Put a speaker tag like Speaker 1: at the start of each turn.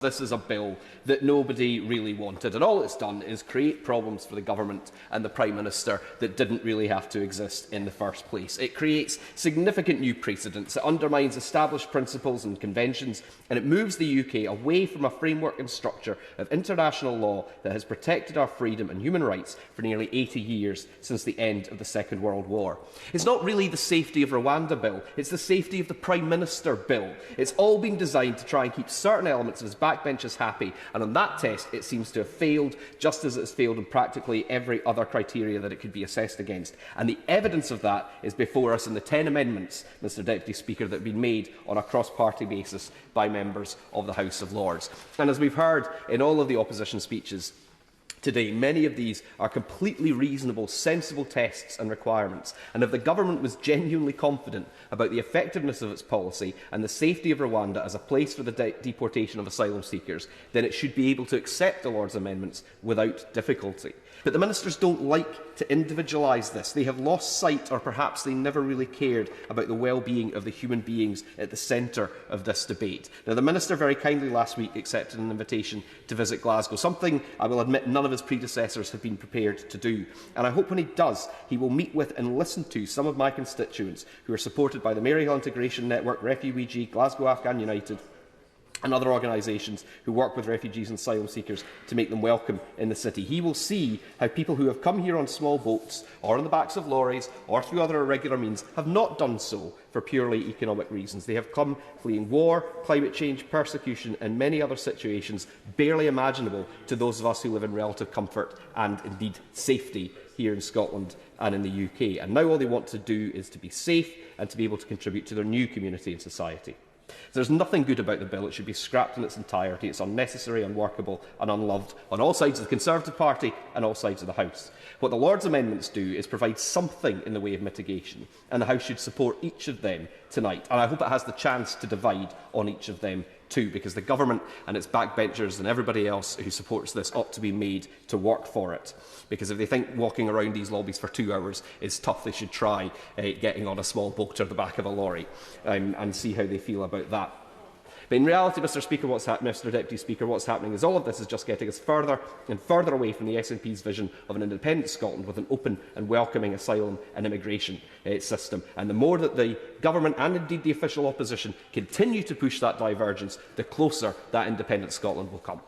Speaker 1: This is a bill that nobody really wanted, and all it's done is create problems for the government and the Prime Minister that didn't really have to exist in the first place. It creates significant new precedents, it undermines established principles and conventions, and it moves the UK away from a framework and structure of international law that has protected our freedom and human rights for nearly 80 years since the end of the Second World War. It's not really the safety of Rwanda bill, it's the safety of the Prime Minister bill. It's all been designed to try and keep certain elements of his backbenchers happy, and on that test it seems to have failed, just as it has failed in practically every other criteria that it could be assessed against. And the evidence of that is before us in the 10 amendments, Mr Deputy Speaker, that have been made on a cross-party basis by members of the House of Lords. And as we've heard in all of the opposition speeches today, many of these are completely reasonable, sensible tests and requirements, and if the government was genuinely confident about the effectiveness of its policy and the safety of Rwanda as a place for the deportation of asylum seekers, then it should be able to accept the Lord's amendments without difficulty. But the ministers don't like to individualise this. They have lost sight, or perhaps they never really cared, about the well-being of the human beings at the centre of this debate. Now, the minister very kindly last week accepted an invitation to visit Glasgow, something I will admit none of his predecessors have been prepared to do. And I hope when he does, he will meet with and listen to some of my constituents who are supported by the Maryhill Integration Network, Refugee, Glasgow Afghan United, and other organisations who work with refugees and asylum seekers to make them welcome in the city. He will see how people who have come here on small boats, or on the backs of lorries, or through other irregular means, have not done so for purely economic reasons. They have come fleeing war, climate change, persecution and many other situations barely imaginable to those of us who live in relative comfort and indeed safety here in Scotland and in the UK. And now all they want to do is to be safe and to be able to contribute to their new community and society. There's nothing good about the bill. It should be scrapped in its entirety. It's unnecessary, unworkable and unloved on all sides of the Conservative Party and all sides of the House. What the Lord's amendments do is provide something in the way of mitigation, and the House should support each of them tonight. And I hope it has the chance to divide on each of them too, because the government and its backbenchers and everybody else who supports this ought to be made to work for it. Because if they think walking around these lobbies for 2 hours is tough, they should try getting on a small boat or the back of a lorry and see how they feel about that. But in reality, Mr Deputy Speaker, what's happening is all of this is just getting us further and further away from the SNP's vision of an independent Scotland with an open and welcoming asylum and immigration system. And the more that the government and indeed the official opposition continue to push that divergence, the closer that independent Scotland will come.